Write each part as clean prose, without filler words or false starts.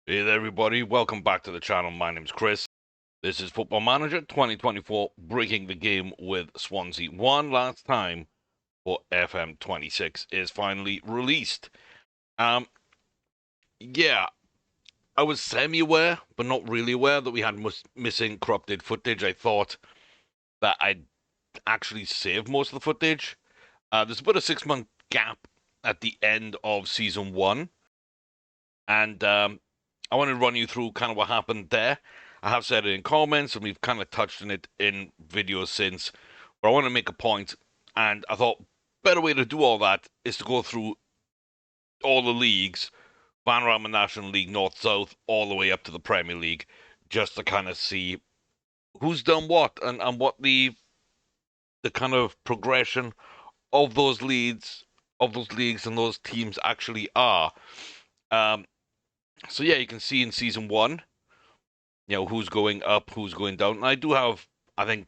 Hey there, everybody. Welcome back to the channel. My name's Chris. This is Football Manager 2024, breaking the game with Swansea. One last time for FM26 is finally released. Yeah, I was semi-aware, but not really aware that we had missing corrupted footage. I thought that I'd actually saved most of the footage. There's about a 6-month gap at the end of Season 1, and I want to run you through kind of what happened there. I have said it in comments, and we've kind of touched on it in videos since, but I want to make a point, and I thought better way to do all that is to go through all the leagues, Vanarama National League, North-South, all the way up to the Premier League, just to kind of see who's done what and what the kind of progression of those leagues and those teams actually are. So yeah, you can see in Season 1, who's going up, who's going down. And I do have, I think,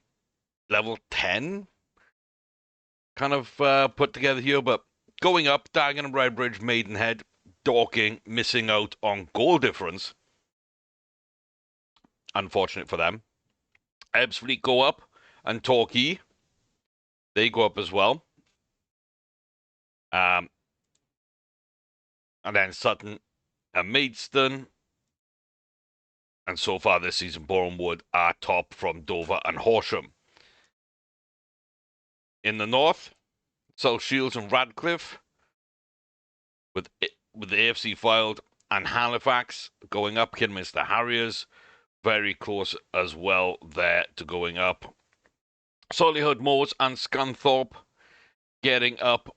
level 10 kind of put together here, but going up, Dagenham, Redbridge, Maidenhead, Dorking, missing out on goal difference. Unfortunate for them. Ebbsfleet go up, and Torquay, they go up as well. And then Sutton and Maidstone. And so far this season, Bournemouth are top from Dover and Horsham. In the north, South Shields and Radcliffe, with the AFC Fylde and Halifax going up. Kidderminster Harriers very close as well there to going up. Solihull Moors and Scunthorpe getting up.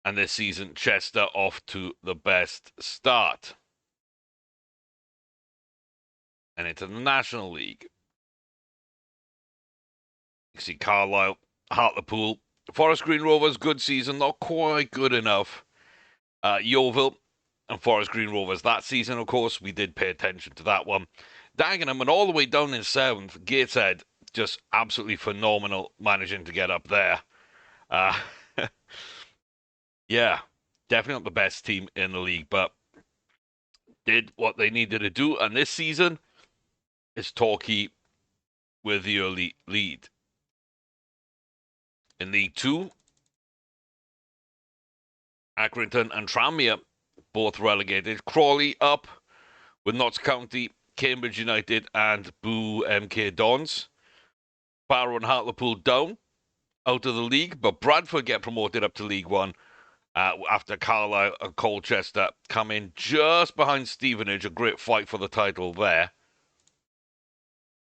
And this season, Chester off to the best start. And into the National League. You see Carlisle, Hartlepool, Forest Green Rovers, good season, not quite good enough. Yeovil and Forest Green Rovers that season, of course, we did pay attention to that one. Dagenham and all the way down in 7th, Gateshead, just absolutely phenomenal managing to get up there. Yeah, definitely not the best team in the league, but did what they needed to do. And this season is Torquay with the early lead. In League 2, Accrington and Tranmere both relegated. Crawley up with Notts County, Cambridge United and Boo MK Dons. Barrow and Hartlepool down, out of the league, but Bradford get promoted up to League 1 after Carlisle and Colchester come in just behind Stevenage. A great fight for the title there.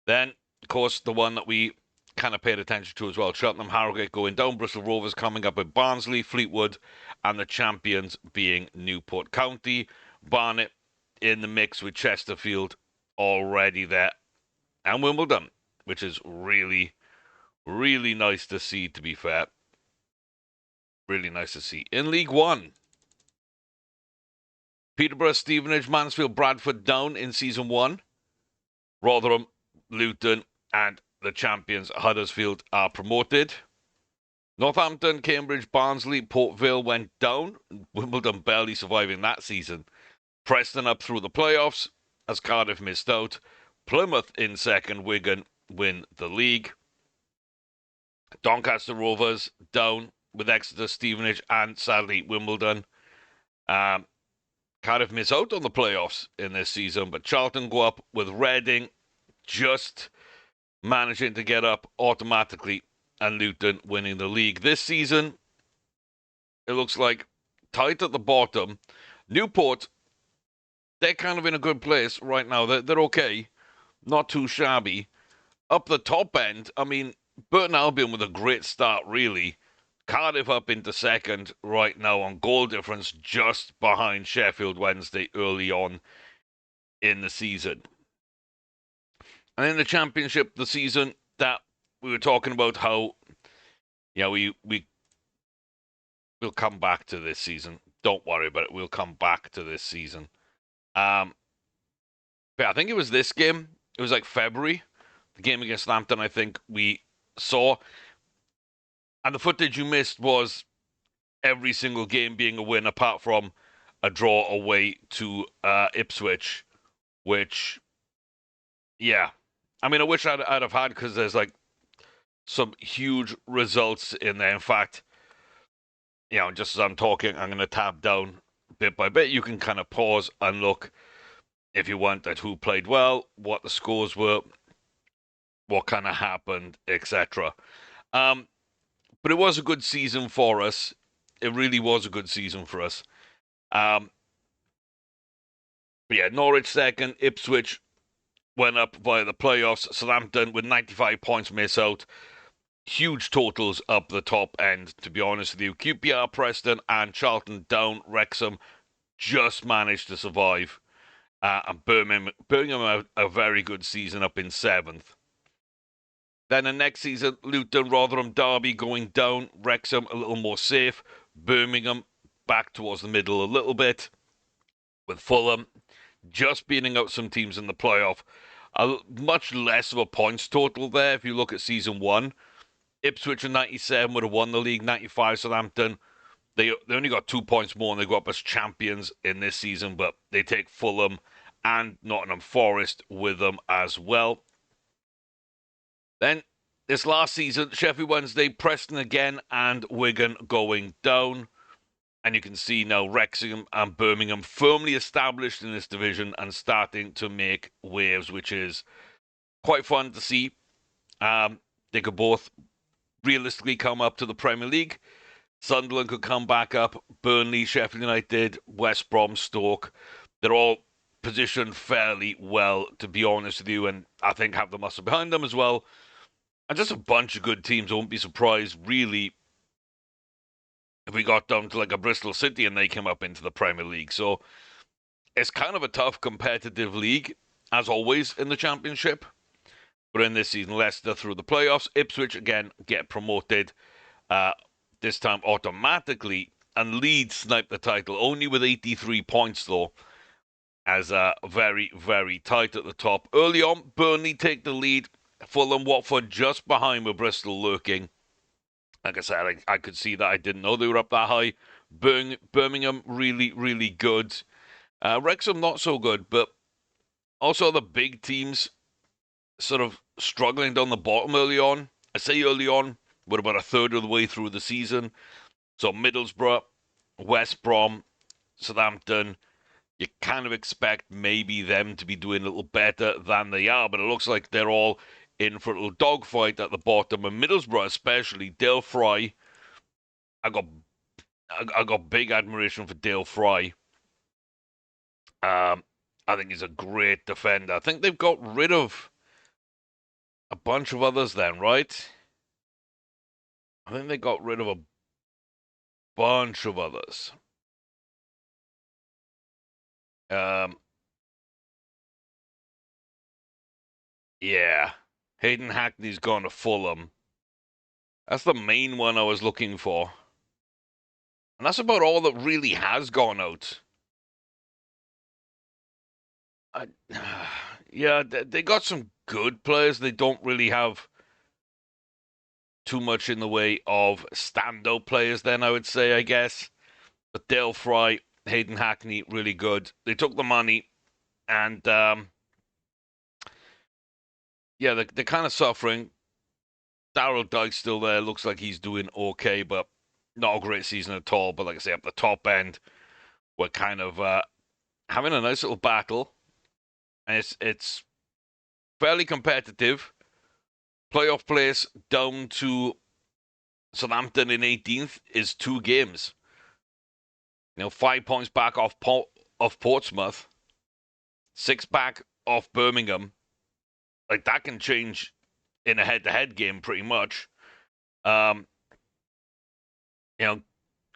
Then, of course, the one that we kind of paid attention to as well, Cheltenham Harrogate going down, Bristol Rovers coming up with Barnsley, Fleetwood, and the champions being Newport County. Barnet in the mix with Chesterfield already there, and Wimbledon, which is really, really nice to see, to be fair. Really nice to see. In League 1, Peterborough, Stevenage, Mansfield, Bradford down in Season 1. Rotherham, Luton, and the champions Huddersfield are promoted. Northampton, Cambridge, Barnsley, Port Vale went down. Wimbledon barely surviving that season. Preston up through the playoffs as Cardiff missed out. Plymouth in second, Wigan win the league. Doncaster Rovers down with Exeter, Stevenage, and sadly Wimbledon. Cardiff miss out on the playoffs in this season, but Charlton go up with Reading just managing to get up automatically, and Luton winning the league. This season, it looks like tight at the bottom. Newport, they're kind of in a good place right now. They're okay, not too shabby. Up the top end, I mean, Burton Albion with a great start, really. Cardiff up into second right now on goal difference, just behind Sheffield Wednesday early on in the season. And in the Championship, the season that we were talking about how, we'll come back to this season. Don't worry about it. We'll come back to this season. But I think it was this game. It was like February. The game against Lambton, I think we saw. And the footage you missed was every single game being a win, apart from a draw away to Ipswich, which, yeah. I mean, I wish I'd have had, because there's like some huge results in there. In fact, just as I'm talking, I'm going to tab down bit by bit. You can kind of pause and look, if you want, at who played well, what the scores were, what kind of happened, etc. But it was a good season for us. It really was a good season for us. But yeah, Norwich second, Ipswich went up via the playoffs. Southampton with 95 points miss out. Huge totals up the top end, to be honest with you. QPR, Preston, and Charlton down. Wrexham just managed to survive. And Birmingham a very good season up in 7th. Then the next season, Luton, Rotherham, Derby going down. Wrexham a little more safe. Birmingham back towards the middle a little bit. With Fulham just beating out some teams in the playoff. Much less of a points total there if you look at season 1. Ipswich in 97 would have won the league. 95 Southampton. They only got 2 points more and they go up as champions in this season, but they take Fulham and Nottingham Forest with them as well. Then this last season, Sheffield Wednesday, Preston again, and Wigan going down. And you can see now Wrexham and Birmingham firmly established in this division and starting to make waves, which is quite fun to see. They could both realistically come up to the Premier League. Sunderland could come back up. Burnley, Sheffield United, West Brom, Stoke. They're all positioned fairly well, to be honest with you, and I think have the muscle behind them as well. And just a bunch of good teams. I won't be surprised, really, if we got down to like a Bristol City and they came up into the Premier League. So it's kind of a tough competitive league, as always, in the Championship. But in this season, Leicester through the playoffs. Ipswich, again, get promoted. This time automatically. And Leeds snipe the title, only with 83 points, though, as very, very tight at the top. Early on, Burnley take the lead. Fulham, Watford just behind, with Bristol lurking. Like I said, I could see that. I didn't know they were up that high. Birmingham, really, really good. Wrexham, not so good, but also the big teams sort of struggling down the bottom early on. I say early on, we're about a third of the way through the season. So Middlesbrough, West Brom, Southampton, you kind of expect maybe them to be doing a little better than they are, but it looks like they're all in for a little dogfight at the bottom. And Middlesbrough especially, Dale Fry, I got big admiration for Dale Fry. I think he's a great defender. I think they've got rid of a bunch of others then, right? I think they got rid of a bunch of others. Yeah. Hayden Hackney's gone to Fulham. That's the main one I was looking for. And that's about all that really has gone out. Yeah, they got some good players. They don't really have too much in the way of stand-up players then, I would say, I guess. But Dale Fry, Hayden Hackney, really good. They took the money, and yeah, they're kind of suffering. Darryl Dyke's still there. Looks like he's doing okay, but not a great season at all. But like I say, up the top end, we're kind of having a nice little battle. And it's fairly competitive. Playoff place down to Southampton in 18th is 2 games. 5 points back off Portsmouth, 6 back off Birmingham. Like, that can change in a head-to-head game pretty much.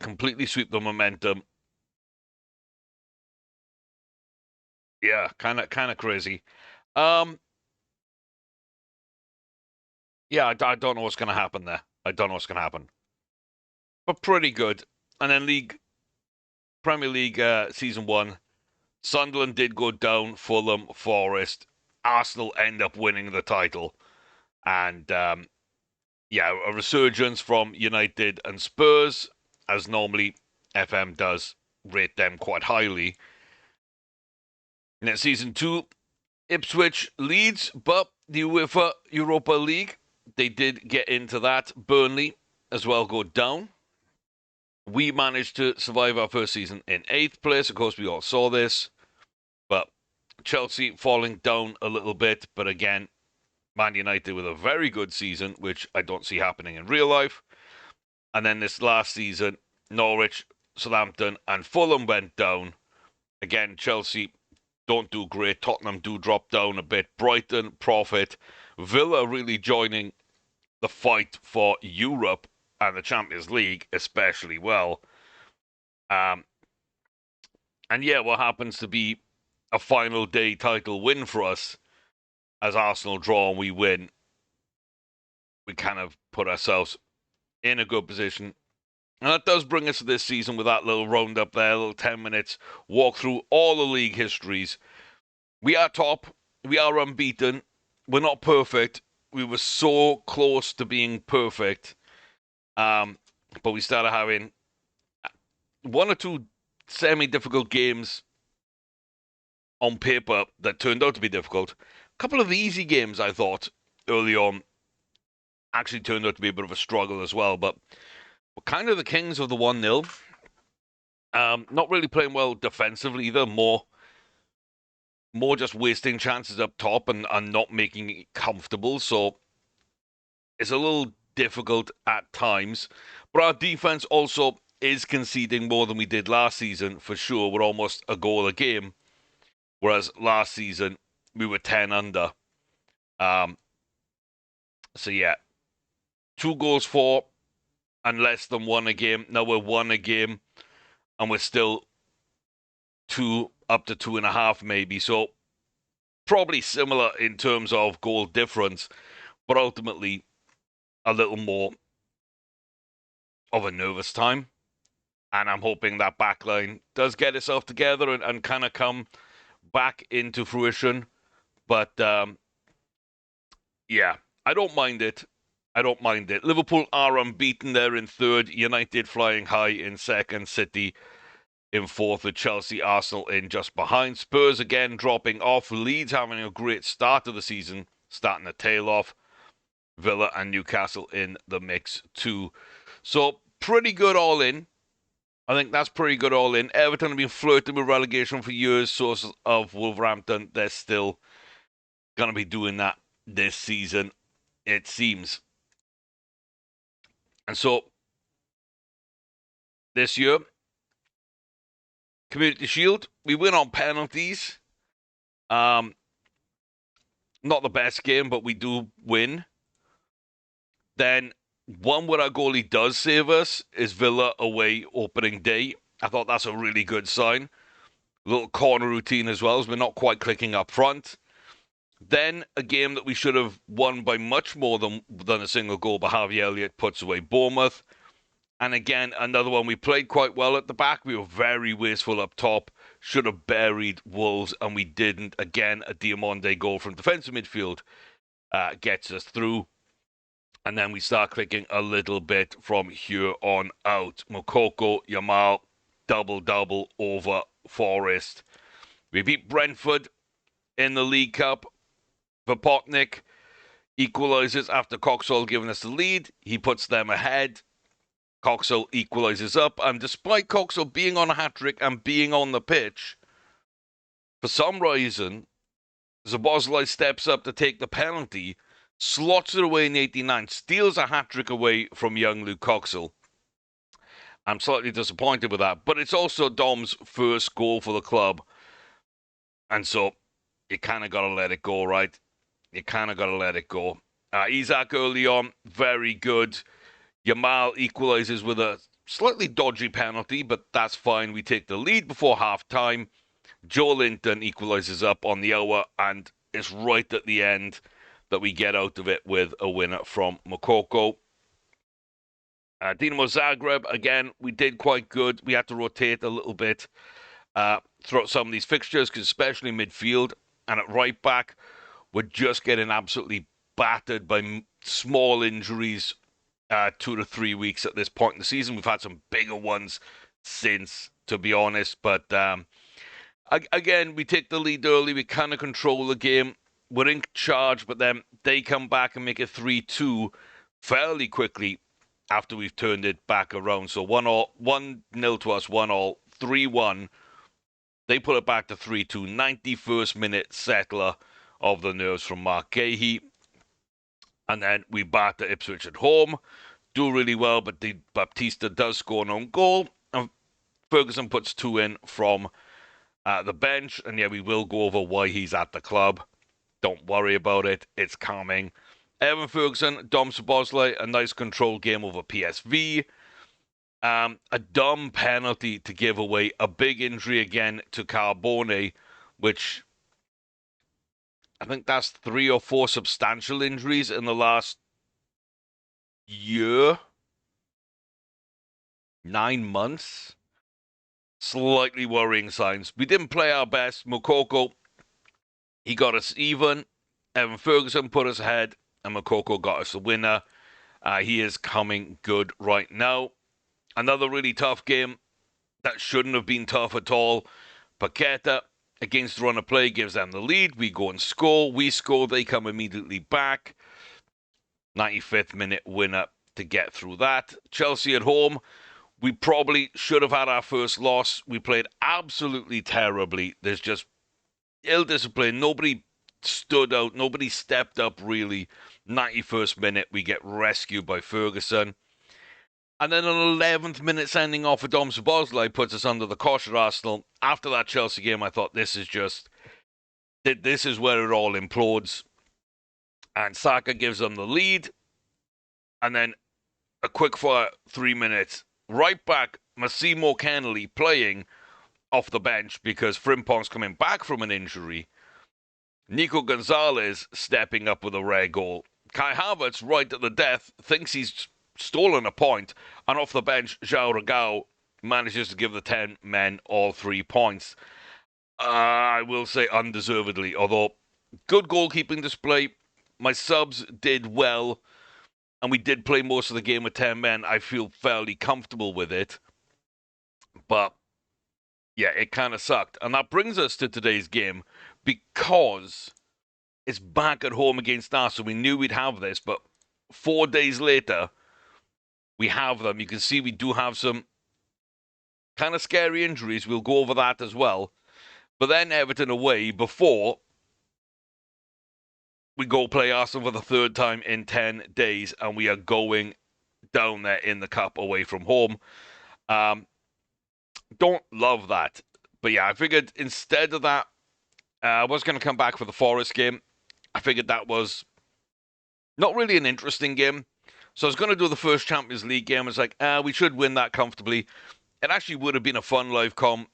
Completely sweep the momentum. Yeah, kind of crazy. Yeah, I don't know what's going to happen there. I don't know what's going to happen. But pretty good. And then Premier League Season 1, Sunderland did go down, Fulham, Forest. Arsenal end up winning the title. And, yeah, a resurgence from United and Spurs, as normally FM does. rate them quite highly. And then season 2, Ipswich leads, but the UEFA Europa League, they did get into that. Burnley as well go down. We managed to survive our first season in 8th place. Of course, we all saw this. But Chelsea falling down a little bit. But again, Man United with a very good season, which I don't see happening in real life. And then this last season, Norwich, Southampton, and Fulham went down. Again, Chelsea don't do great. Tottenham do drop down a bit. Brighton profit. Villa really joining the fight for Europe and the Champions League especially well. And yeah, what happens to be a final day title win for us, as Arsenal draw and we win, we kind of put ourselves in a good position. And that does bring us to this season with that little roundup there, a little 10 minutes walk through all the league histories. We are top. We are unbeaten. We're not perfect. We were so close to being perfect. But we started having one or two semi-difficult games on paper that turned out to be difficult. A couple of easy games, I thought, early on, actually turned out to be a bit of a struggle as well. But we're kind of the kings of the 1-0. Not really playing well defensively either. More just wasting chances up top and not making it comfortable. So it's a little difficult at times. But our defense also is conceding more than we did last season, for sure. We're almost a goal a game. Whereas last season, we were 10 under. So yeah, 2 goals for and less than 1 a game. Now we're 1 a game, and we're still 2 up to 2.5 maybe. So probably similar in terms of goal difference, but ultimately a little more of a nervous time. And I'm hoping that backline does get itself together and kind of come back into fruition. But yeah, I don't mind it. Liverpool are unbeaten there in 3rd. United flying high in 2nd. City in 4th, with Chelsea, Arsenal in just behind. Spurs again dropping off. Leeds having a great start of the season, starting to tail off. Villa and Newcastle in the mix too. So pretty good all in. I think that's pretty good all in. Everton have been flirting with relegation for years. Sources of Wolverhampton, they're still going to be doing that this season, it seems. And so this year, Community Shield, we win on penalties. Not the best game, but we do win. Then one where our goalie does save us is Villa away opening day. I thought that's a really good sign. A little corner routine as well, as we're not quite clicking up front. Then a game that we should have won by much more than a single goal, but Harvey Elliott puts away Bournemouth. And again, another one, we played quite well at the back. We were very wasteful up top. Should have buried Wolves, and we didn't. Again, a Diamonde goal from defensive midfield gets us through. And then we start clicking a little bit from here on out. Moukoko, Yamal, double over Forest. We beat Brentford in the League Cup. Vapotnik equalises after Coxall giving us the lead. He puts them ahead. Coxall equalises up. And despite Coxall being on a hat-trick and being on the pitch, for some reason, Szoboszlai steps up to take the penalty, slots it away in 89, steals a hat-trick away from young Luke Coxall. I'm slightly disappointed with that, but it's also Dom's first goal for the club. And so you kind of got to let it go, right? You kind of got to let it go. Isaac early on, very good. Yamal equalises with a slightly dodgy penalty, but that's fine. We take the lead before half-time. Joe Linton equalises up on the hour, and it's right at the end that we get out of it with a winner from Moukoko. Dinamo Zagreb, again, we did quite good. We had to rotate a little bit throughout some of these fixtures, because especially midfield and at right back, we're just getting absolutely battered by small injuries 2 to 3 weeks at this point in the season. We've had some bigger ones since to be honest. But again, we take the lead early. We kind of control the game. We're in charge, but then they come back and make it 3-2 fairly quickly after we've turned it back around. So 1-0 to us, 1-1, 3-1. They put it back to 3-2. 91st minute settler of the nerves from Mark Gahey. And then we batter Ipswich at home. Do really well, but Baptista does score an own goal. And Ferguson puts 2 in from the bench. And yeah, we will go over why he's at the club. Don't worry about it. It's coming. Evan Ferguson, Dom Szoboszlai, a nice control game over PSV. A dumb penalty to give away. A big injury again to Carbone, which I think that's 3 or 4 substantial injuries in the last year. 9 months. Slightly worrying signs. We didn't play our best. Moukoko, he got us even. Evan Ferguson put us ahead, and Moukoko got us the winner. He is coming good right now. Another really tough game that shouldn't have been tough at all. Paqueta against the run of play gives them the lead. We go and score. We score. They come immediately back. 95th minute winner to get through that. Chelsea at home. We probably should have had our first loss. We played absolutely terribly. There's just ill discipline. Nobody stood out. Nobody stepped up really. 91st minute, we get rescued by Ferguson. And then an 11th minute sending off for Dom Szoboszlai puts us under the cosh at Arsenal. After that Chelsea game, I thought this is where it all implodes. And Saka gives them the lead. And then a quick fire 3 minutes. Right back, Massimo Kennelly playing off the bench because Frimpong's coming back from an injury. Nico Gonzalez stepping up with a rare goal. Kai Havertz, right at the death, thinks he's stolen a point, and off the bench, João Regao manages to give the 10 men all 3 points. I will say undeservedly, although good goalkeeping display. My subs did well, and we did play most of the game with 10 men. I feel fairly comfortable with it, but yeah, it kind of sucked. And that brings us to today's game, because it's back at home against Arsenal. We knew we'd have this, but 4 days later, we have them. You can see we do have some kind of scary injuries. We'll go over that as well. But then Everton away before we go play Arsenal for the 3rd time in 10 days, and we are going down there in the cup away from home. Don't love that. But yeah, I figured instead of that, I was going to come back for the Forest game. I figured that was not really an interesting game. So I was going to do the first Champions League game. I was like, we should win that comfortably. It actually would have been a fun live com,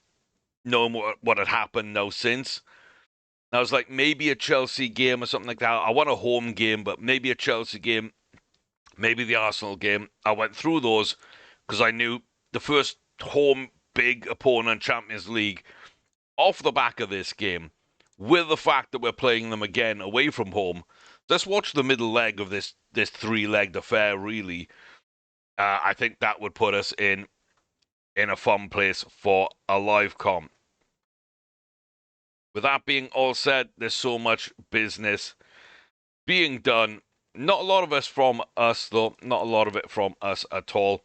knowing what had happened now since. And I was like, maybe a Chelsea game or something like that. I want a home game, but maybe a Chelsea game, maybe the Arsenal game. I went through those because I knew the first home big opponent, Champions League, off the back of this game, with the fact that we're playing them again away from home. Let's watch the middle leg of this 3-legged affair, really. I think that would put us in a fun place for a live com. With that being all said, there's so much business being done. Not a lot of it from us, though. Not a lot of it from us at all.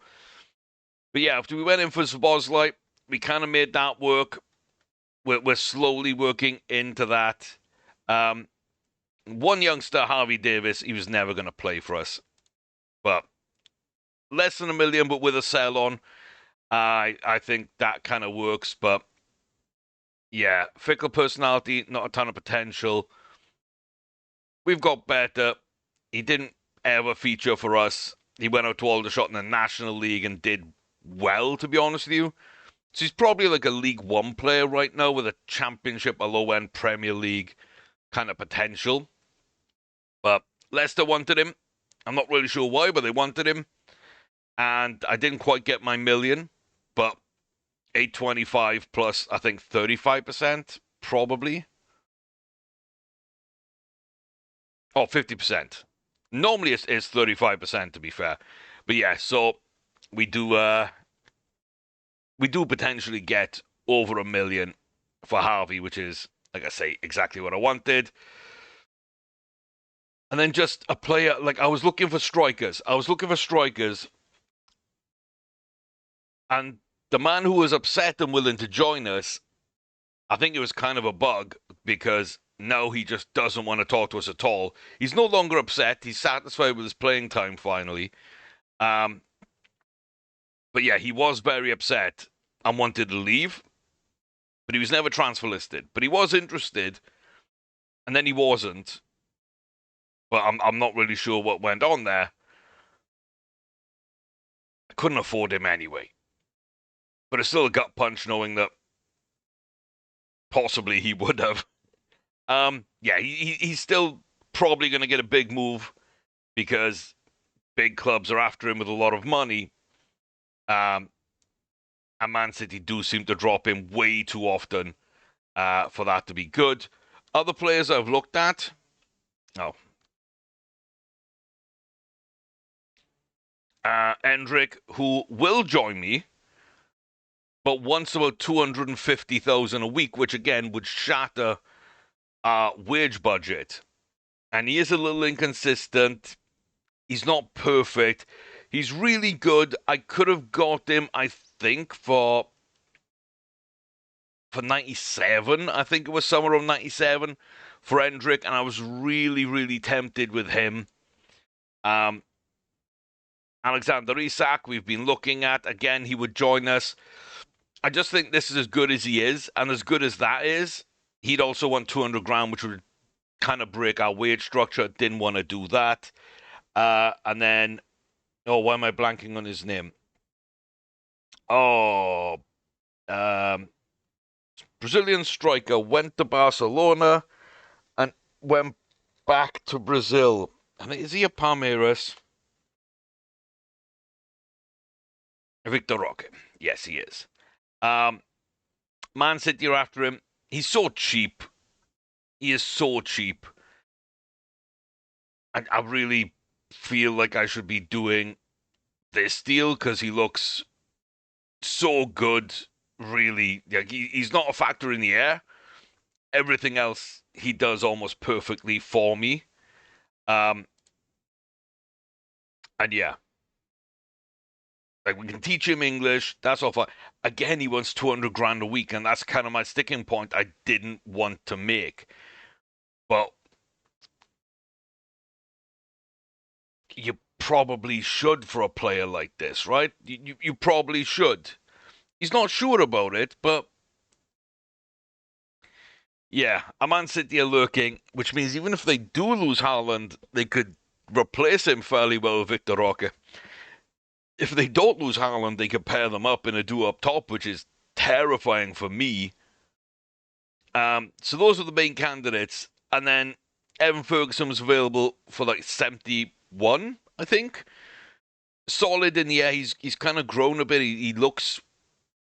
But yeah, after we went in for Szoboszlai, we kind of made that work. We're slowly working into that. One youngster, Harvey Davis, he was never going to play for us. But less than $1 million, but with a sell on, I think that kind of works. But yeah, fickle personality, not a ton of potential. We've got better. He didn't ever feature for us. He went out to Aldershot in the National League and did well, to be honest with you. So he's probably like a League One player right now with a Championship, a low-end Premier League kind of potential. But Leicester wanted him. I'm not really sure why, but they wanted him. And I didn't quite get my $1 million, but 825 plus, I think, 35%, probably. Oh, 50%. Normally it's 35%, to be fair. But yeah, so we do we do potentially get over $1 million for Harvey, which is, like I say, exactly what I wanted. And then just a player, like I was looking for strikers. And the man who was upset and willing to join us, I think it was kind of a bug because now he just doesn't want to talk to us at all. He's no longer upset. He's satisfied with his playing time finally. But yeah, he was very upset and wanted to leave. But he was never transfer listed. But he was interested, and then he wasn't. But I'm not really sure what went on there. I couldn't afford him anyway. But it's still a gut punch knowing that possibly he would have. Yeah, he's still probably going to get a big move because big clubs are after him with a lot of money. And Man City do seem to drop him way too often for that to be good. Other players I've looked at, Endrick, who will join me, but wants about 250,000 a week, which again would shatter our wage budget. And he is a little inconsistent. He's not perfect. He's really good. I could have got him, I think, for 97. I think it was somewhere around 97 for Endrick, and I was really, really tempted with him. Alexander Isak, we've been looking at. Again, he would join us. I just think this is as good as he is, and as good as that is, he'd also want 200 grand, which would kind of break our wage structure. Didn't want to do that. And then, why am I blanking on his name? Brazilian striker went to Barcelona and went back to Brazil. I mean, is he a Palmeiras? Victor Roque. Yes, he is. Man City are after him. He's so cheap. He is so cheap. I really feel like I should be doing this deal because he looks so good. Really, like he's not a factor in the air. Everything else he does almost perfectly for me. And yeah, like we can teach him English. That's all fine. Again, he wants 200 grand a week, and that's kind of my sticking point. I didn't want to make, but you probably should for a player like this, right? You probably should. He's not sure about it, but yeah, a Man City are lurking, which means even if they do lose Haaland, they could replace him fairly well with Victor Roque. If they don't lose Haaland, they could pair them up in a duo up top, which is terrifying for me. So those are the main candidates. And then Evan Ferguson was available for like 71, I think. Solid in the air. He's kind of grown a bit. He looks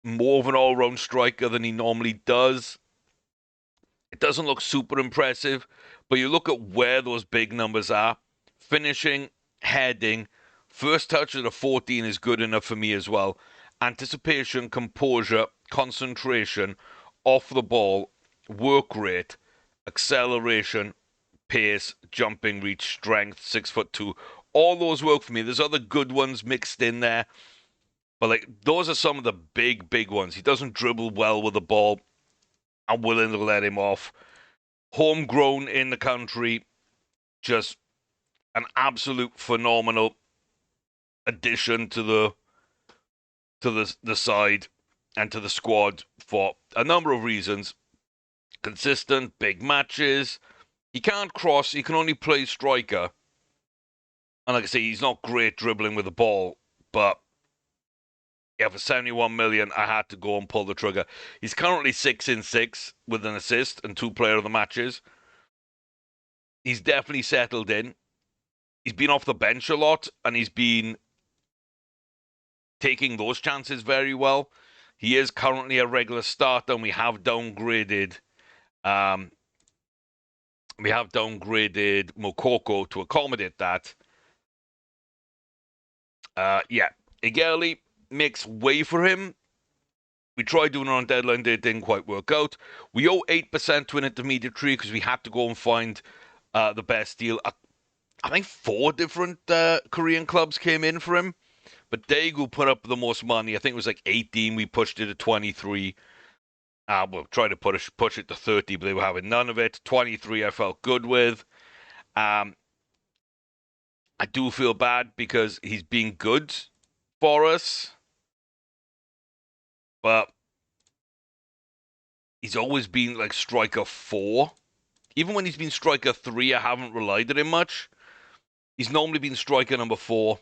more of an all-round striker than he normally does. It doesn't look super impressive, but you look at where those big numbers are. Finishing, heading, first touch at a 14 is good enough for me as well. Anticipation, composure, concentration, off the ball, work rate, acceleration, pace, jumping reach, strength, 6'2". All those work for me. There's other good ones mixed in there. But like those are some of the big ones. He doesn't dribble well with the ball. I'm willing to let him off. Homegrown in the country, just an absolute phenomenal addition to the side and to the squad for a number of reasons. Consistent, big matches. He can't cross. He can only play striker. And like I say, he's not great dribbling with the ball, but yeah, for 71 million, I had to go and pull the trigger. He's currently 6 in 6 with an assist and 2 player of the matches. He's definitely settled in. He's been off the bench a lot, and he's been taking those chances very well. He is currently a regular starter, and we have downgraded Mokoko to accommodate that. Yeah, Igeli makes way for him. We tried doing it on deadline day, it didn't quite work out. We owe 8% to an intermediary because we had to go and find the best deal. I think 4 different Korean clubs came in for him, but Daegu put up the most money. I think it was like 18. We pushed it to 23. We'll try to push it to 30, but they were having none of it. 23 I felt good with. I do feel bad because he's been good for us, but he's always been like striker 4. Even when he's been striker 3, I haven't relied on him much. He's normally been striker number 4.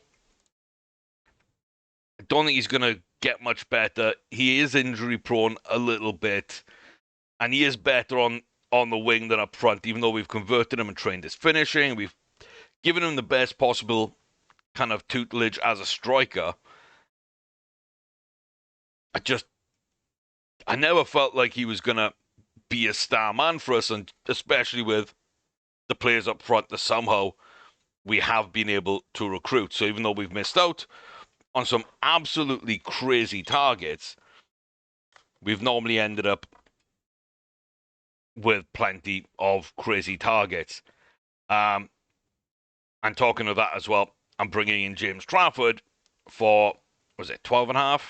I don't think he's going to get much better. He is injury prone a little bit, and he is better on the wing than up front, even though we've converted him and trained his finishing. We've given him the best possible kind of tutelage as a striker. I never felt like he was going to be a star man for us, and especially with the players up front that somehow we have been able to recruit. So even though we've missed out on some absolutely crazy targets, we've normally ended up with plenty of crazy targets. And talking of that as well, I'm bringing in James Trafford for, was it 12.5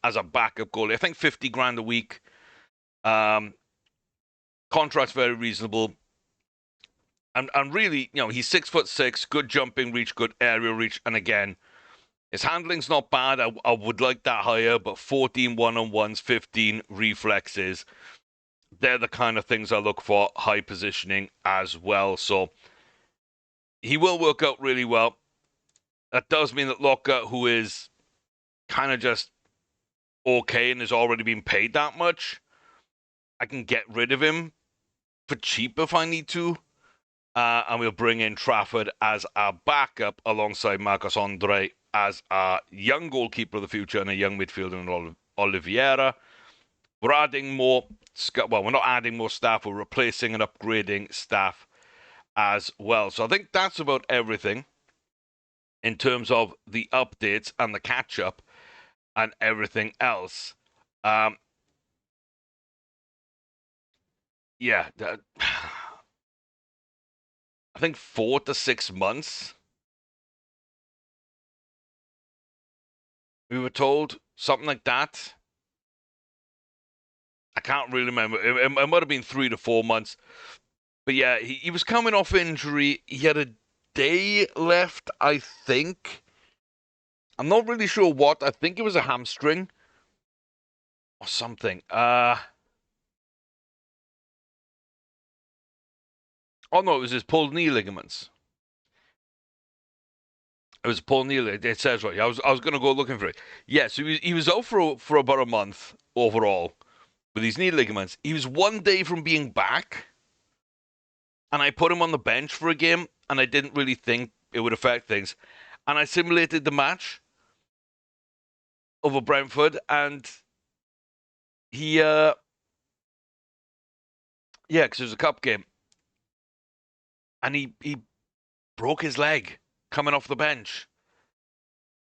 as a backup goalie? I think 50 grand a week. Contract's very reasonable. And really, he's 6'6", good jumping reach, good aerial reach, and again, his handling's not bad. I would like that higher, but 14 one-on-ones, 15 reflexes, they're the kind of things I look for. High positioning as well. So he will work out really well. That does mean that Locker, who is kind of just okay and has already been paid that much, I can get rid of him for cheap if I need to. And we'll bring in Trafford as our backup alongside Marcos Andre as our young goalkeeper of the future and a young midfielder in Oliveira. We're adding more, we're not adding more staff, we're replacing and upgrading staff as well. So I think that's about everything in terms of the updates and the catch-up and everything else. Yeah, I think 4 to 6 months, we were told, something like that. I can't really remember. It might have been 3 to 4 months. But yeah, he was coming off injury. He had a day left, I think. I'm not really sure what. I think it was a hamstring or something. Oh no, it was his pulled knee ligaments. It was pulled knee. It says right. I was going to go looking for it. Yeah, so he was out for about a month overall with his knee ligaments. He was 1 day from being back, and I put him on the bench for a game, and I didn't really think it would affect things. And I simulated the match over Brentford, and he, because it was a cup game, and he broke his leg coming off the bench.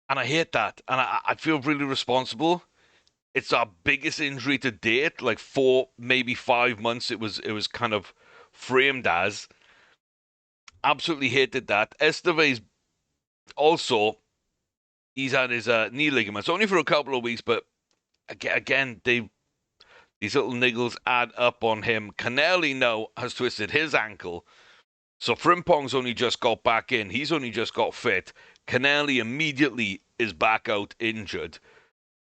And I hate that, and I feel really responsible. It's our biggest injury to date, like 4, maybe 5 months it was kind of framed as. Absolutely hated that. Esteves also, he's had his knee ligaments, only for a couple of weeks, but again, these little niggles add up on him. Canelli now has twisted his ankle, so Frimpong's only just got back in. He's only just got fit. Canelli immediately is back out injured.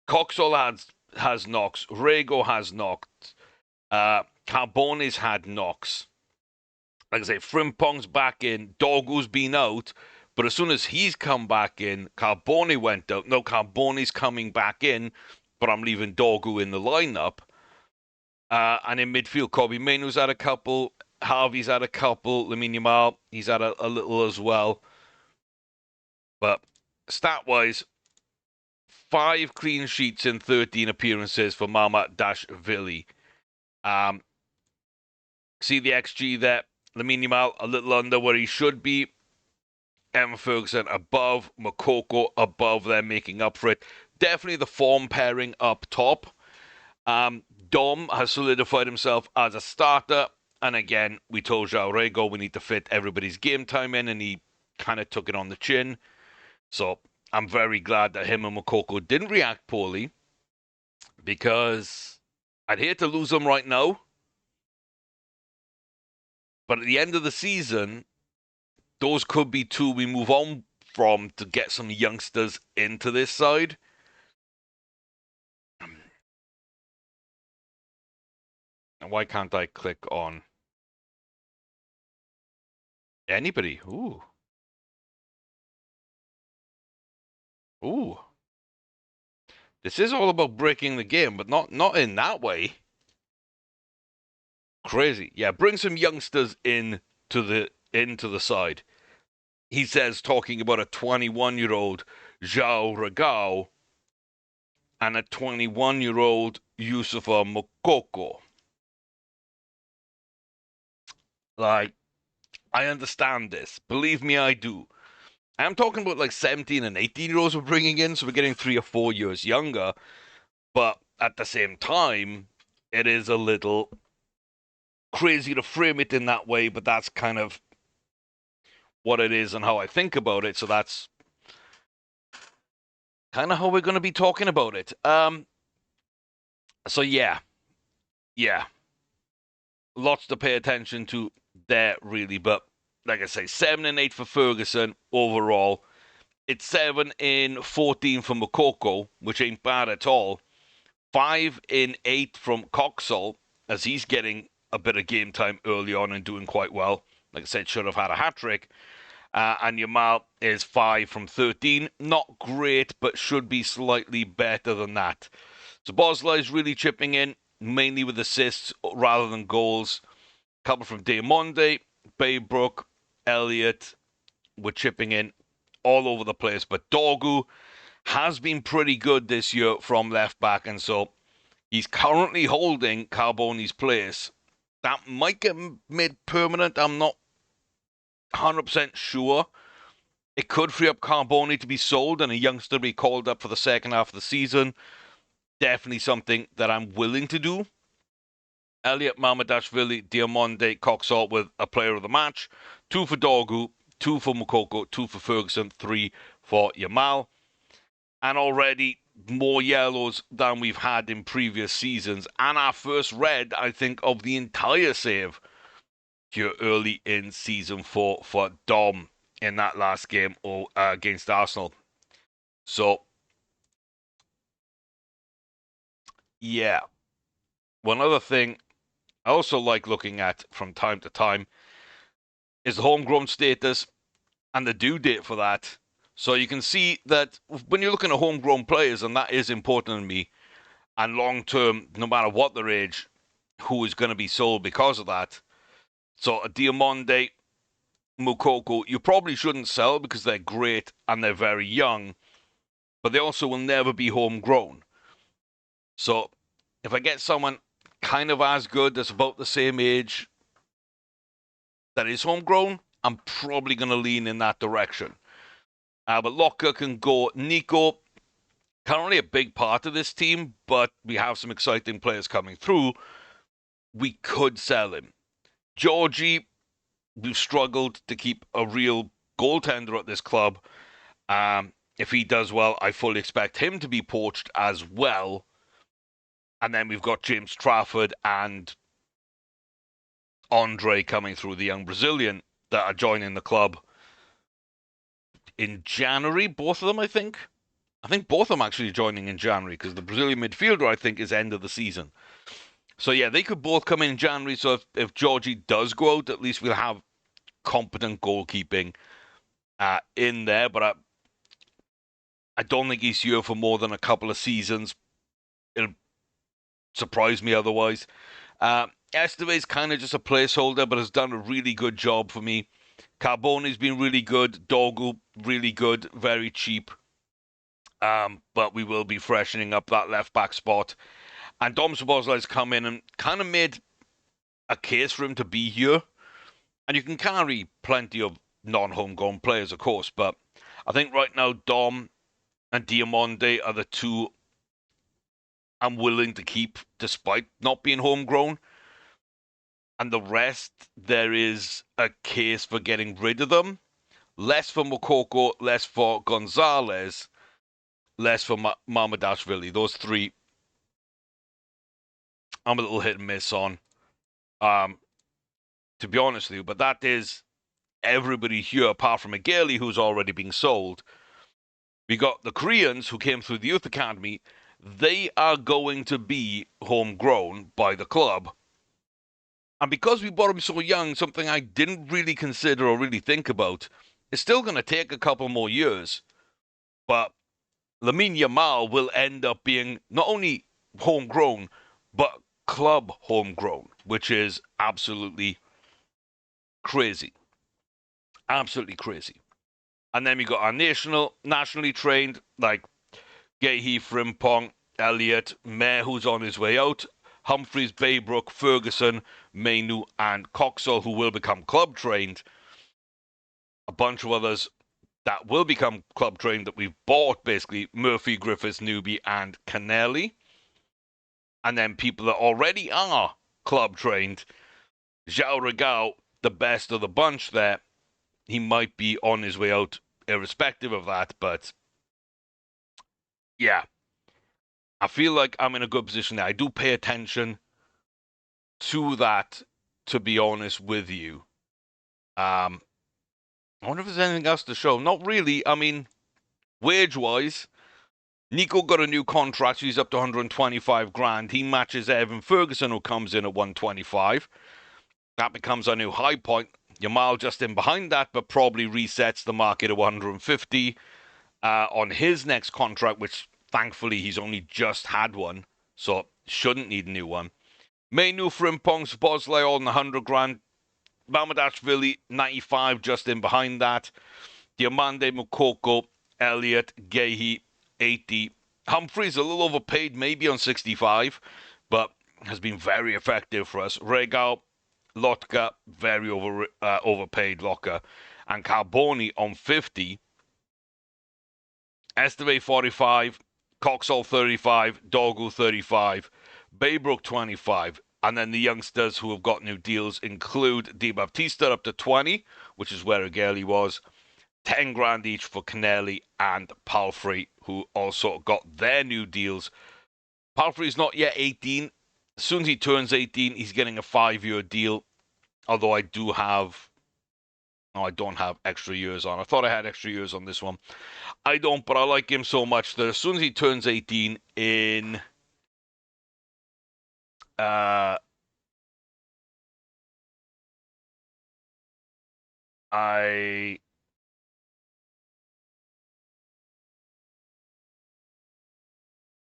Coxall has knocks. Rego has knocked. Carbone's had knocks. Like I say, Frimpong's back in. Dogu's been out. But as soon as he's come back in, Carbone went out. No, Carbone's coming back in, but I'm leaving Dogu in the lineup. And in midfield, Kobe Mainoo's had a couple. Harvey's had a couple. Lamine Yamal, he's had a little as well. But stat-wise, 5 clean sheets in 13 appearances for Mama-Vili. See the XG there. Lamine Yamal a little under where he should be. Emma Ferguson above. Makoko above there, making up for it. Definitely the form pairing up top. Dom has solidified himself as a starter. And again, we told João Rego we need to fit everybody's game time in, and he kind of took it on the chin. So I'm very glad that him and Moukoko didn't react poorly, because I'd hate to lose them right now. But at the end of the season, those could be two we move on from to get some youngsters into this side. And why can't I click on anybody? Ooh. Ooh. This is all about breaking the game, but not in that way. Crazy. Yeah, bring some youngsters into the side. He says, talking about a 21-year-old João Regao and a 21-year-old Youssoufa Moukoko. Like, I understand this. Believe me, I do. I'm talking about like 17 and 18-year-olds we're bringing in, so we're getting 3 or 4 years younger. But at the same time, it is a little crazy to frame it in that way, but that's kind of what it is and how I think about it. So that's kind of how we're going to be talking about it. So yeah. Lots to pay attention to there, really. But like I say, 7 and 8 for Ferguson overall. It's 7 in 14 for Moukoko, which ain't bad at all. 5 in 8 from Coxall, as he's getting a bit of game time early on and doing quite well. Like I said, should have had a hat-trick. And Yamal is 5 from 13. Not great, but should be slightly better than that. So Bosley is really chipping in, mainly with assists rather than goals. A couple from Diamonde, Baybrook, Elliott were chipping in all over the place. But Dorgu has been pretty good this year from left back, and so he's currently holding Carboni's place. That might get made permanent. I'm not 100% sure. It could free up Carboni to be sold and a youngster be called up for the second half of the season. Definitely something that I'm willing to do. Elliott, Mamadashvili, Diamonde, Coxall with a player of the match. 2 for Dorgu, 2 for Moukoko, 2 for Ferguson, 3 for Yamal. And already more yellows than we've had in previous seasons. And our first red, I think, of the entire save here early in season 4 for Dom in that last game against Arsenal. So, yeah. One other thing I also like looking at from time to time is the homegrown status and the due date for that. So you can see that when you're looking at homegrown players, and that is important to me, and long term, no matter what their age, who is going to be sold because of that. So a Diamonde, Moukoko, you probably shouldn't sell because they're great and they're very young, but they also will never be homegrown. So if I get someone kind of as good, that's about the same age, that is homegrown, I'm probably going to lean in that direction. But Locker can go. Nico, currently a big part of this team, but we have some exciting players coming through. We could sell him. Georgie, we've struggled to keep a real goaltender at this club. If he does well, I fully expect him to be poached as well. And then we've got James Trafford and Andre coming through, the young Brazilian, that are joining the club in January. Both of them, I think. I think both of them actually joining in January, because the Brazilian midfielder, I think, is end of the season. So yeah, they could both come in January. So if Georgie does go out, at least we'll have competent goalkeeping in there. But I don't think he's here for more than a couple of seasons. It'll surprise me otherwise. Esteve's kind of just a placeholder, but has done a really good job for me. Carboni's been really good. Dorgu, really good. Very cheap. But we will be freshening up that left-back spot. And Dom Szoboszlai's come in and kind of made a case for him to be here. And you can carry plenty of non-homegrown players, of course. But I think right now Dom and Diamonde are the two I'm willing to keep despite not being homegrown. And the rest, there is a case for getting rid of them. Less for Mokoko, less for Gonzalez, less for Mamadashvili. Those three, I'm a little hit and miss on, to be honest with you. But that is everybody here apart from Agali, who's already being sold. We got the Koreans who came through the youth academy. They are going to be homegrown by the club. And because we bought them so young, something I didn't really consider or really think about, it's still going to take a couple more years. But Lamine Yamal will end up being not only homegrown, but club homegrown, which is absolutely crazy. Absolutely crazy. And then we got our nationally trained, like Gehi, Frimpong, Elliott, Mayer, who's on his way out, Humphreys, Baybrook, Ferguson, Mainu, and Coxall, who will become club trained. A bunch of others that will become club trained that we've bought, basically Murphy, Griffiths, Newby, and Canelli. And then people that already are club trained. Zhao Regao, the best of the bunch there. He might be on his way out irrespective of that, but yeah. I feel like I'm in a good position there. I do pay attention to that, to be honest with you. I wonder if there's anything else to show. Not really. I mean, wage-wise, Nico got a new contract. He's up to 125 grand. He matches Evan Ferguson, who comes in at 125. That becomes our new high point. Yamal just in behind that, but probably resets the market at 150 on his next contract, which thankfully he's only just had one, so shouldn't need a new one. Mainu, Frimpong, Bosley all in the 100 grand. Mamadashvili, 95, just in behind that. Diamande, Mukoko, Elliott, Gehi, 80. Humphreys a little overpaid, maybe on 65, but has been very effective for us. Regao, Lotka, very overpaid Lotka, and Carboni on 50. Esteve 45, Coxall 35, Dogu 35, Baybrook 25, and then the youngsters who have got new deals include Di Baptista up to 20, which is where Agali was, 10 grand each for Canelli and Palfrey, who also got their new deals. Palfrey's not yet 18. As soon as he turns 18, he's getting a 5-year deal, although I don't have extra years on. I thought I had extra years on this one. I don't, but I like him so much that as soon as he turns 18 in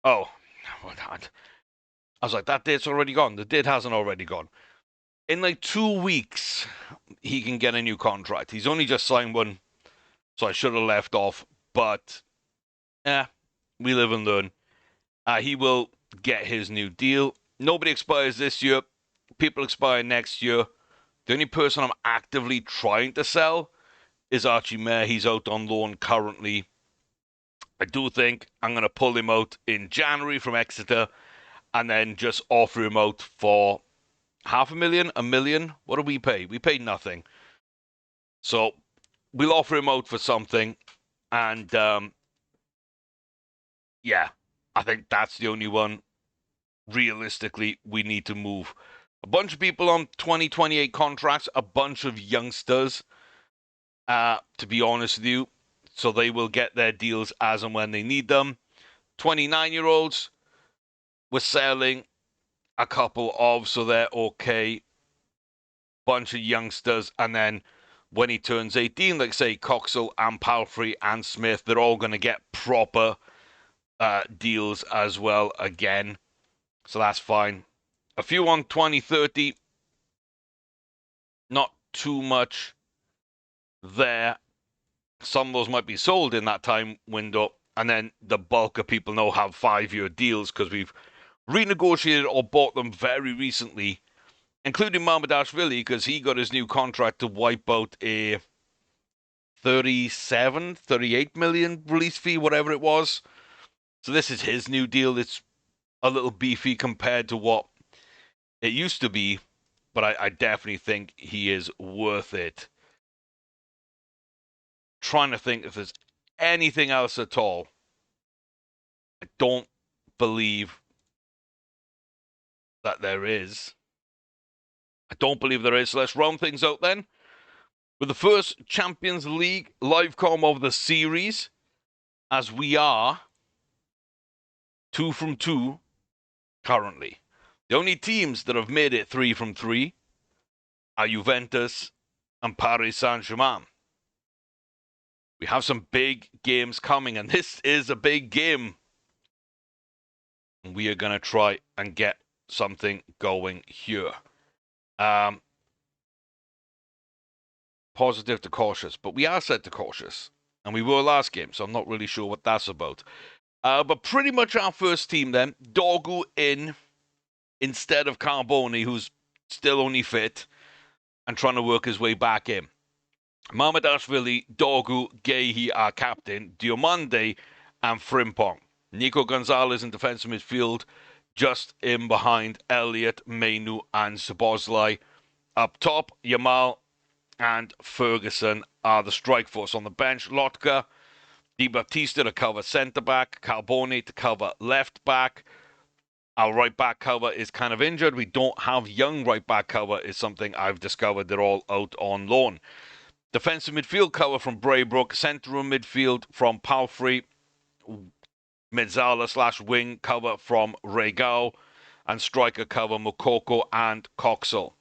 I was like, that date's already gone. The date hasn't already gone. In like 2 weeks, he can get a new contract. He's only just signed one, so I should have left off. But, we live and learn. He will get his new deal. Nobody expires this year. People expire next year. The only person I'm actively trying to sell is Archie Mayer. He's out on loan currently. I do think I'm going to pull him out in January from Exeter and then just offer him out for $500,000, $1 million. What do we pay? We paid nothing. So we'll offer him out for something. And yeah, I think that's the only one realistically we need to move. A bunch of people on 2028 contracts, a bunch of youngsters, to be honest with you. So they will get their deals as and when they need them. 29-year-olds, we're selling a couple of, so they're okay. Bunch of youngsters, and then when he turns 18, like say Coxall and Palfrey and Smith, they're all going to get proper deals as well again. So that's fine. A few on 2030. Not too much there. Some of those might be sold in that time window. And then the bulk of people now have 5-year deals because we've renegotiated or bought them very recently, including Mamadashvili, because he got his new contract to wipe out a 38 million release fee, whatever it was. So this is his new deal. It's a little beefy compared to what it used to be, but I definitely think he is worth it. Trying to think if there's anything else at all. I don't believe that there is. So let's round things out then with the first Champions League live com of the series, as we are 2 from 2 currently. The only teams that have made it 3 from 3 are Juventus and Paris Saint-Germain. We have some big games coming, and this is a big game. And we are going to try and get something going here. Positive to cautious, but we are set to cautious. And we were last game, so I'm not really sure what that's about. But pretty much our first team then. Dorgu in instead of Carboni, who's still only fit and trying to work his way back in. Mamadashvili, Dorgu, Gehi, our captain, Diomande, and Frimpong. Nico Gonzalez in defensive midfield, just in behind Elliott, Mainu, and Szoboszlai. Up top, Yamal and Ferguson are the strike force. On the bench, Lotka, Di Battista to cover centre-back, Carboni to cover left-back. Our right-back cover is kind of injured. We don't have young right-back cover, is something I've discovered. They're all out on loan. Defensive midfield cover from Braybrook, central midfield from Palfrey, Mezzala / wing cover from Regao, and striker cover Mukoko and Coxall.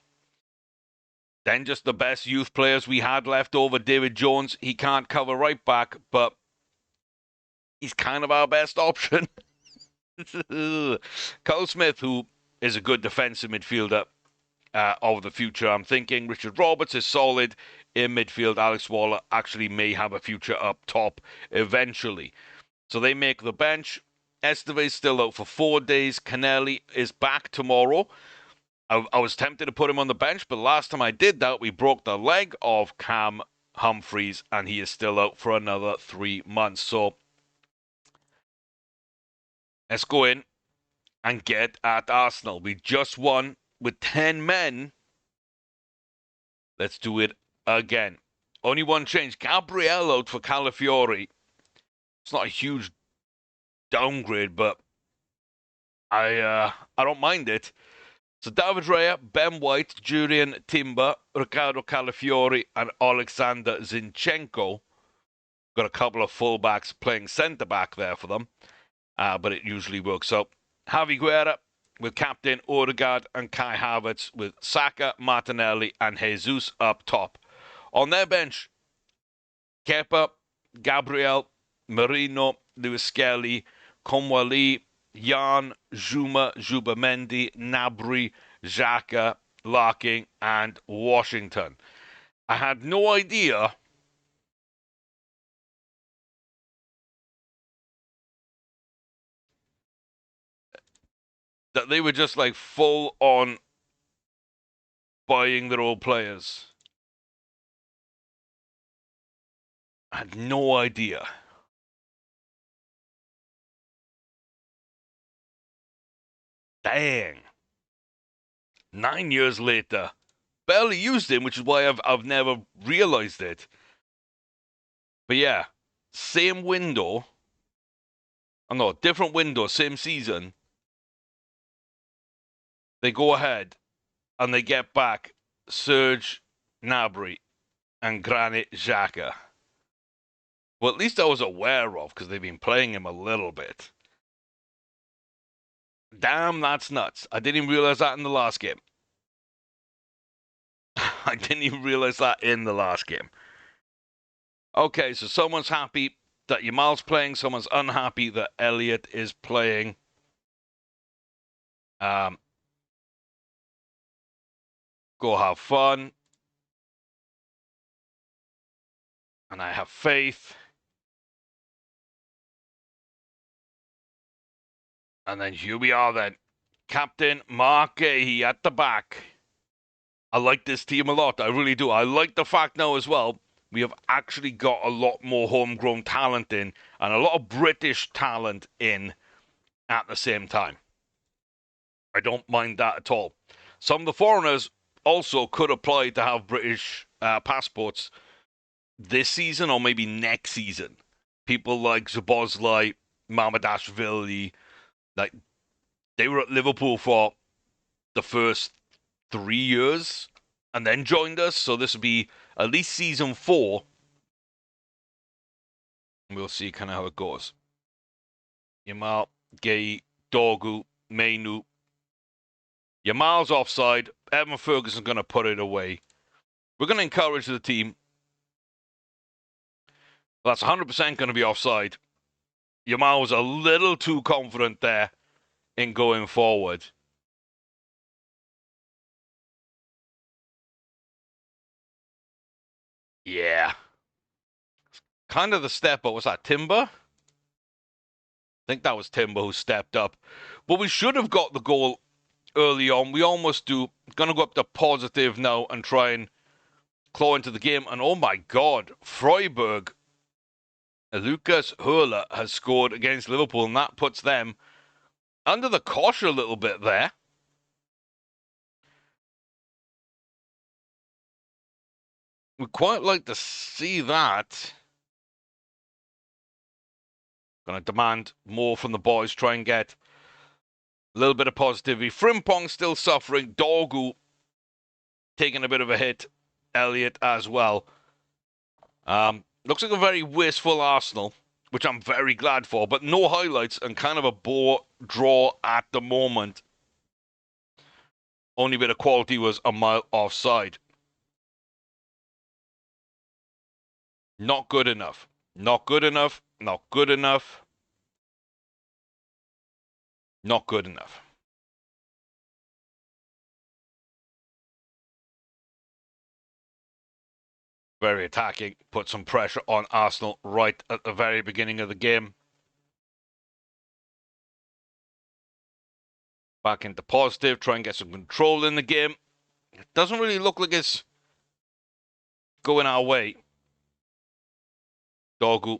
Then just the best youth players we had left over. David Jones, he can't cover right back, but he's kind of our best option. Cole Smith, who is a good defensive midfielder of the future. I'm thinking Richard Roberts is solid in midfield. Alex Waller actually may have a future up top eventually. So they make the bench. Esteve's still out for 4 days. Canelli is back tomorrow. I was tempted to put him on the bench, but last time I did that, we broke the leg of Cam Humphreys, and he is still out for another 3 months. So let's go in and get at Arsenal. We just won with 10 men. Let's do it again. Only one change. Gabriel out for Calafiori. It's not a huge downgrade, but I don't mind it. So David Raya, Ben White, Julian Timber, Riccardo Calafiori, and Alexander Zinchenko. Got a couple of fullbacks playing centre-back there for them, but it usually works out. Javi Guerra with captain Odegaard and Kai Havertz, with Saka, Martinelli, and Jesus up top. On their bench, Kepa, Gabriel, Marino, Lewis Skelly, Komwali, Jan, Juma, Mendy, Nabry, Xhaka, Larkin, and Washington. I had no idea that they were just like full on buying their old players. I had no idea. Dang. 9 years later. Barely used him, which is why I've never realized it. But yeah, same window. Oh no, different window, same season. They go ahead and they get back Serge Gnabry and Granit Xhaka. Well, at least I was aware of, because they've been playing him a little bit. Damn, that's nuts. I didn't even realize that in the last game. I didn't even realize that in the last game. Okay, so someone's happy that Yamal's playing. Someone's unhappy that Elliott is playing. Go have fun. And I have faith. And then here we are then. Captain Mark Gahey at the back. I like this team a lot. I really do. I like the fact now as well, we have actually got a lot more homegrown talent in and a lot of British talent in at the same time. I don't mind that at all. Some of the foreigners also could apply to have British passports this season or maybe next season. People like Szoboszlai, Mamadashvili, like they were at Liverpool for the first 3 years and then joined us. So this will be at least season 4. We'll see kind of how it goes. Yamal, Gay, Dorgu, Mainu. Yamal's offside. Evan Ferguson's going to put it away. We're going to encourage the team. Well, that's 100% going to be offside. Yamal was a little too confident there in going forward. Yeah. Kind of the step up. Was that Timber? I think that was Timber who stepped up. But we should have got the goal early on. We almost do. Going to go up to positive now and try and claw into the game. And oh my God, Freiburg, Lucas Hurler has scored against Liverpool, and that puts them under the cosh a little bit there. We'd quite like to see that. Going to demand more from the boys, try and get a little bit of positivity. Frimpong still suffering. Dorgu taking a bit of a hit. Elliott as well. Looks like a very wasteful Arsenal, which I'm very glad for, but no highlights and kind of a bore draw at the moment. Only bit of quality was a mile offside. Not good enough. Not good enough. Not good enough. Not good enough. Very attacking. Put some pressure on Arsenal right at the very beginning of the game. Back into positive. Try and get some control in the game. It doesn't really look like it's going our way. Dorgu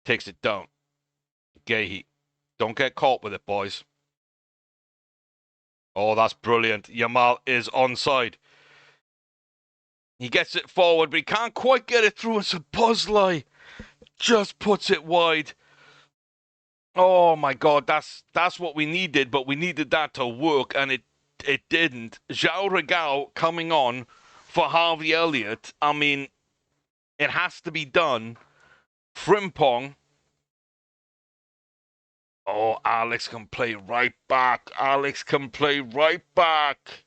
takes it down. Gehi. Don't get caught with it, boys. Oh, that's brilliant. Yamal is onside. He gets it forward, but he can't quite get it through. And Szoboszlai just puts it wide. Oh my God, that's what we needed, but we needed that to work, and it didn't. João Regal coming on for Harvey Elliott. I mean, it has to be done. Frimpong. Oh, Alex can play right back. Alex can play right back.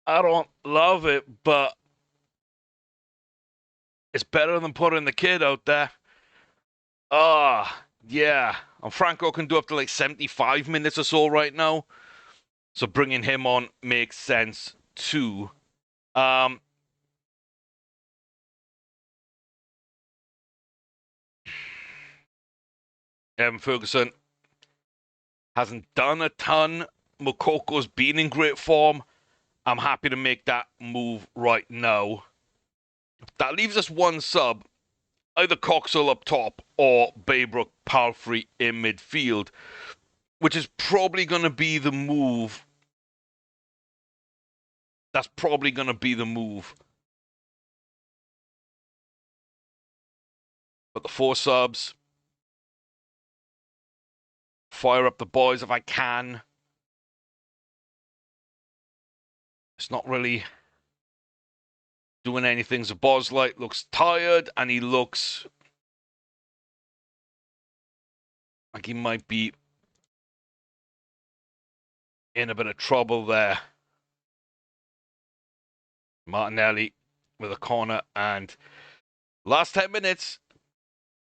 I don't love it, but it's better than putting the kid out there. Yeah. And Franco can do up to like 75 minutes or so right now. So bringing him on makes sense too. Evan Ferguson hasn't done a ton. Mokoko's been in great form. I'm happy to make that move right now. That leaves us one sub. Either Coxall up top or Baybrook Palfrey in midfield, which is probably going to be the move. That's probably going to be the move. But the 4 subs. Fire up the boys if I can. It's not really doing anything. Szoboszlai looks tired, and he looks like he might be in a bit of trouble there. Martinelli with a corner, and last 10 minutes,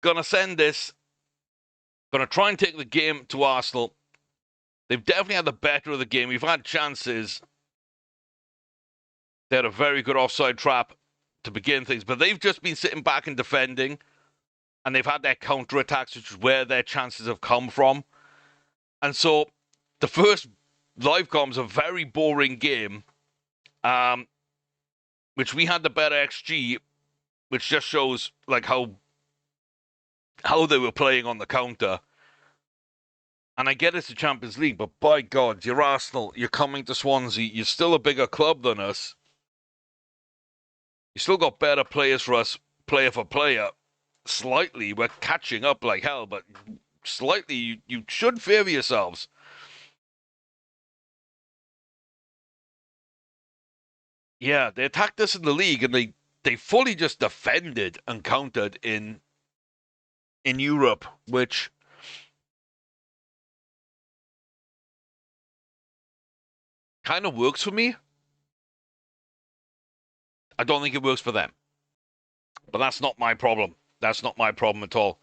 gonna send this. Gonna try and take the game to Arsenal. They've definitely had the better of the game. We've had chances. They had a very good offside trap to begin things, but they've just been sitting back and defending, and they've had their counter-attacks, which is where their chances have come from. And so the first live com's a very boring game, which we had the better XG, which just shows like how they were playing on the counter. And I get it's the Champions League, but by God, you're Arsenal. You're coming to Swansea. You're still a bigger club than us. You still got better players for us, player for player. Slightly, we're catching up like hell, but slightly, you should favour yourselves. Yeah, they attacked us in the league, and they fully just defended and countered in Europe, which kind of works for me. I don't think it works for them, but that's not my problem. That's not my problem at all.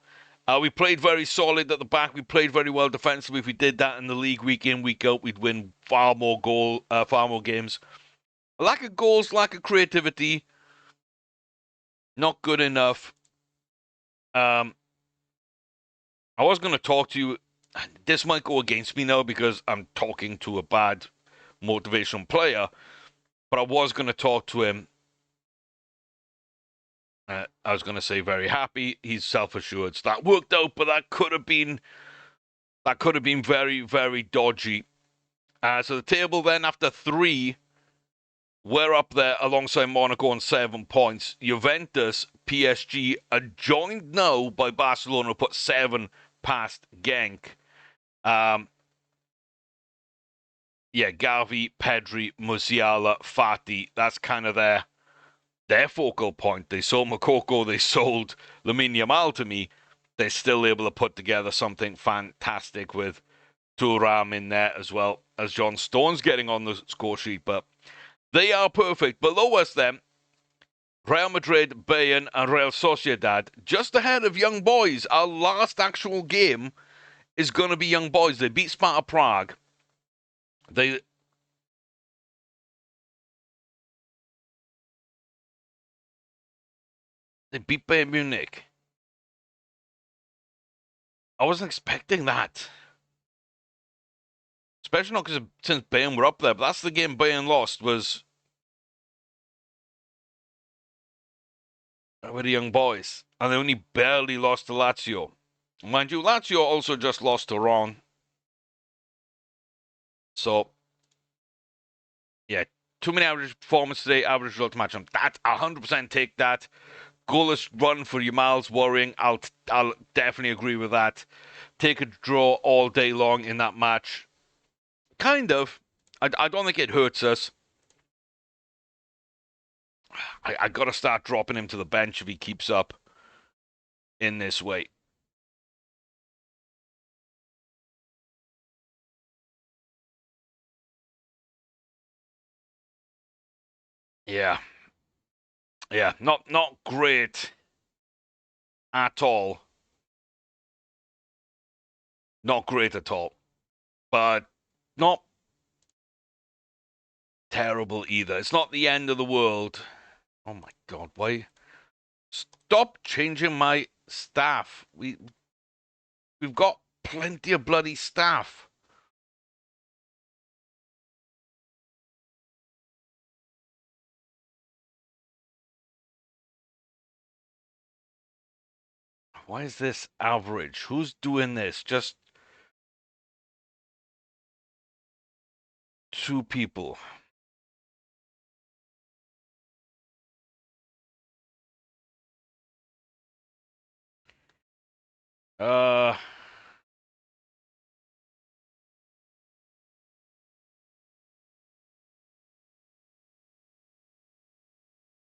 We played very solid at the back. We played very well defensively. If we did that in the league week in, week out, we'd win far more games. Lack of goals, lack of creativity, not good enough. I was going to talk to you. This might go against me now because I'm talking to a bad motivational player, but I was going to talk to him. I was going to say very happy. He's self-assured. So that worked out, but that could have been very, very dodgy. So the table then after 3, we're up there alongside Monaco on 7 points. Juventus, PSG are joined now by Barcelona, who put 7 past Genk. Gavi, Pedri, Musiala, Fati. That's kind of their focal point. They sold Makoko, they sold Lamine Yamal to me. They're still able to put together something fantastic with Thuram in there as well as John Stones getting on the score sheet. But they are perfect. Below us then, Real Madrid, Bayern, and Real Sociedad, just ahead of Young Boys. Our last actual game is going to be Young Boys. They beat Sparta Prague. They beat Bayern Munich. I wasn't expecting that. Especially not because since Bayern were up there. But that's the game Bayern lost was with the Young Boys. And they only barely lost to Lazio. Mind you, Lazio also just lost to Ron. So, yeah, too many average performance today, average result to match them. That's 100% take that. Goalless run for Yamal's worrying. I'll definitely agree with that. Take a draw all day long in that match. Kind of. I don't think it hurts us. I got to start dropping him to the bench if he keeps up in this way. Yeah. Yeah, not great at all. Not great at all. But not terrible either. It's not the end of the world. Oh my God, why? Stop changing my staff. We've got plenty of bloody staff. Why is this average? Who's doing this? Just 2 people. Uh,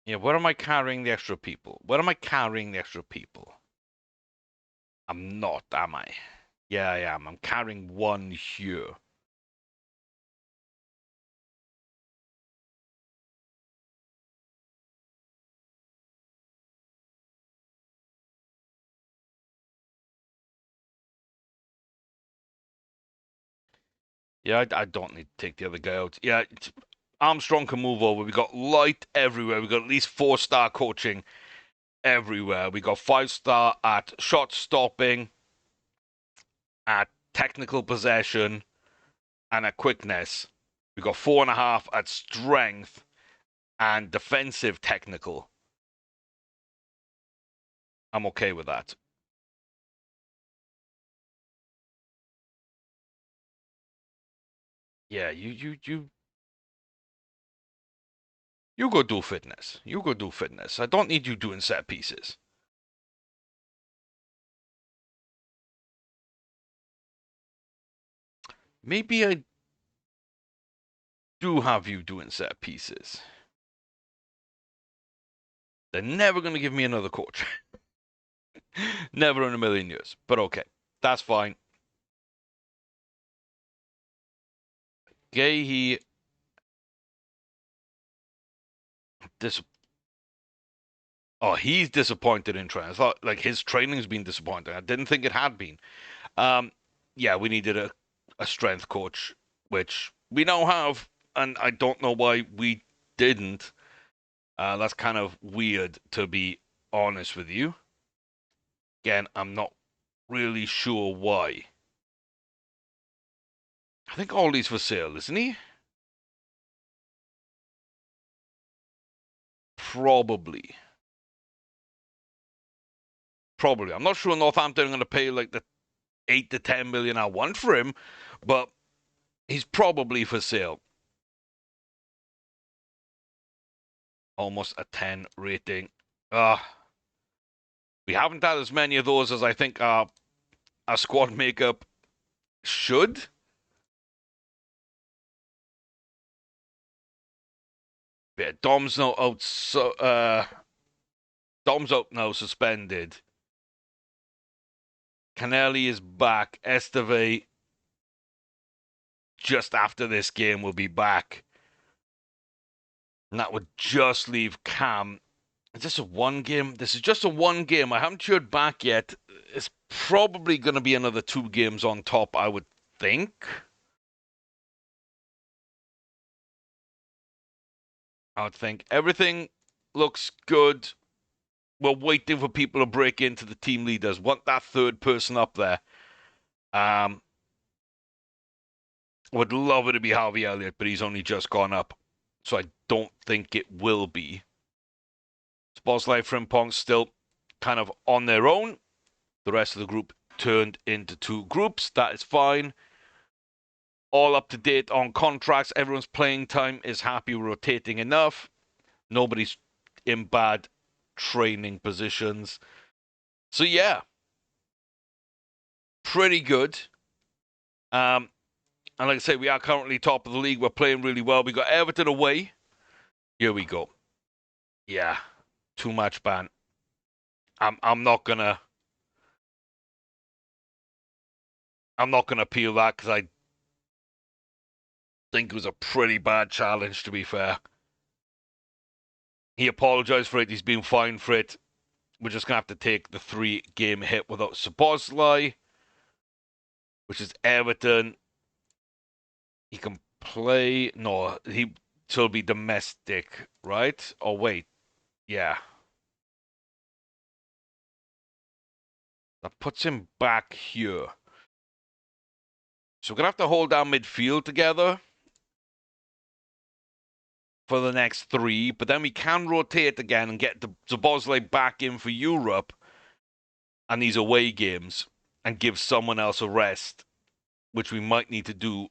yeah, where am I carrying the extra people? Where am I carrying the extra people? I'm not, am I? Yeah, I am. I'm carrying 1 here. Yeah, I don't need to take the other guy out. Yeah, Armstrong can move over. We got light everywhere. We got at least 4-star coaching everywhere. We got 5-star at shot stopping, at technical possession, and at quickness. We got 4.5 at strength and defensive technical. I'm okay with that. Yeah, you go do fitness. You go do fitness. I don't need you doing set pieces. Maybe I do have you doing set pieces. They're never going to give me another coach. Never in a million years. But okay, that's fine. Gahey, he's disappointed in training. I thought like his training's been disappointing. I didn't think it had been. Um, yeah, we needed a strength coach, which we now have, and I don't know why we didn't. That's kind of weird, to be honest with you. Again, I'm not really sure why. I think Ollie's for sale, isn't he? Probably. Probably. I'm not sure Northampton are going to pay like the 8 to 10 million I want for him, but he's probably for sale. Almost a 10 rating. We haven't had as many of those as I think our squad makeup should. Yeah, Dom's not out. Dom's out now, suspended. Canelli is back. Esteve, just after this game, will be back. And that would just leave Cam. Is this a one game? This is just a one game. I haven't cheered back yet. It's probably going to be another 2 games on top, I would think. Everything looks good. We're waiting for people to break into the team leaders. Want that third person up there. Would love it to be Harvey Elliott, but he's only just gone up. So I don't think it will be. Sposley, Frimpong still kind of on their own. The rest of the group turned into 2 groups. That is fine. All up to date on contracts. Everyone's playing time is happy, rotating enough. Nobody's in bad training positions. So yeah, pretty good. And like I say, we are currently top of the league. We're playing really well. We got Everton away. Here we go. Yeah, too much ban. I'm not gonna appeal that because I think it was a pretty bad challenge, to be fair. He apologized for it. He's been fined for it. We're just gonna have to take the 3-game hit without Szoboszlai, which is Everton. He can play. No, he'll be domestic, right? Oh wait, yeah. That puts him back here. So we're gonna have to hold down midfield together for the next 3, but then we can rotate again and get the Szoboszlai back in for Europe and these away games and give someone else a rest, which we might need to do,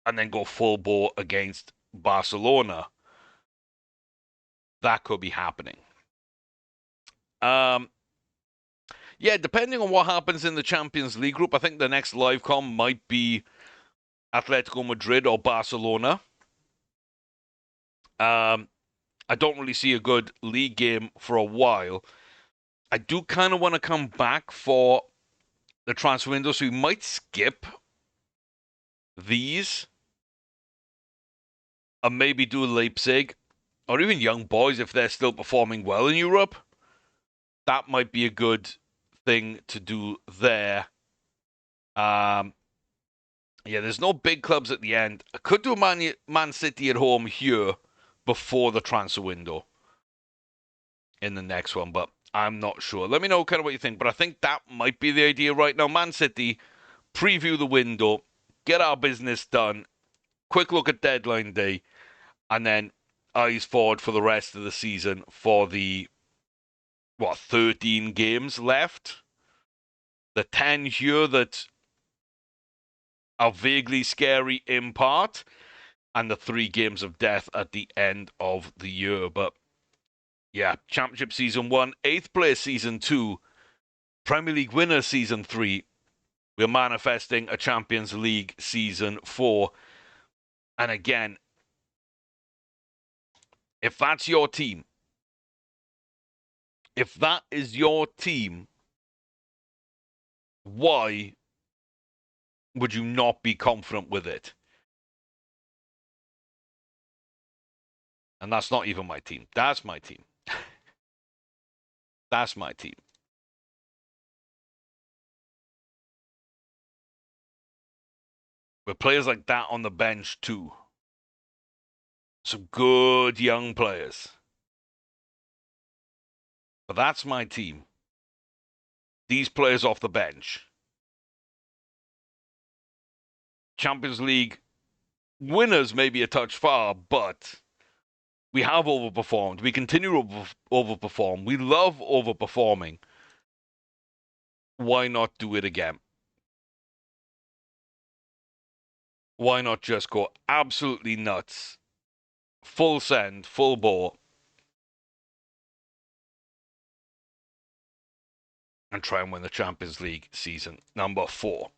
and then go full bore against Barcelona. That could be happening. Yeah, depending on what happens in the Champions League group, I think the next live com might be Atletico Madrid or Barcelona. I don't really see a good league game for a while. I do kind of want to come back for the transfer window, so we might skip these and maybe do Leipzig or even Young Boys if they're still performing well in Europe. That might be a good thing to do there. Yeah, there's no big clubs at the end. I could do Man City at home here before the transfer window in the next one, but I'm not sure. Let me know kind of what you think, but I think that might be the idea right now. Man City, preview the window, get our business done, quick look at deadline day, and then eyes forward for the rest of the season for the, 13 games left? The 10 here that are vaguely scary in part, and the 3 games of death at the end of the year. But yeah, Championship Season 1, 8th place Season 2, Premier League winner Season 3. We're manifesting a Champions League Season 4. And again, if that's your team, if that is your team, why would you not be confident with it? And that's not even my team. That's my team. That's my team. With players like that on the bench too. Some good young players. But that's my team. These players off the bench. Champions League winners may be a touch far, but we have overperformed. We continue to overperform. We love overperforming. Why not do it again? Why not just go absolutely nuts? Full send, full bore. And try and win the Champions League season number 4.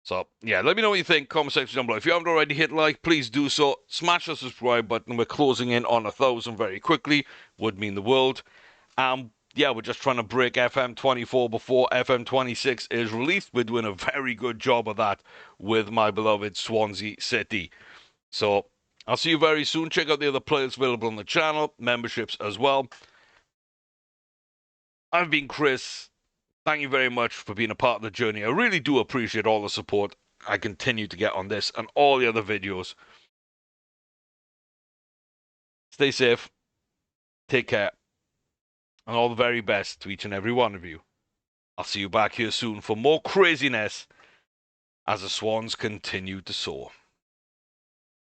So, yeah, let me know what you think. Comment section down below. If you haven't already hit like, please do so. Smash the subscribe button. We're closing in on 1,000 very quickly. Would mean the world. Yeah, we're just trying to break FM24 before FM26 is released. We're doing a very good job of that with my beloved Swansea City. So, I'll see you very soon. Check out the other players available on the channel. Memberships as well. I've been Chris. Thank you very much for being a part of the journey. I really do appreciate all the support I continue to get on this and all the other videos. Stay safe, take care, and all the very best to each and every one of you. I'll see you back here soon for more craziness as the Swans continue to soar.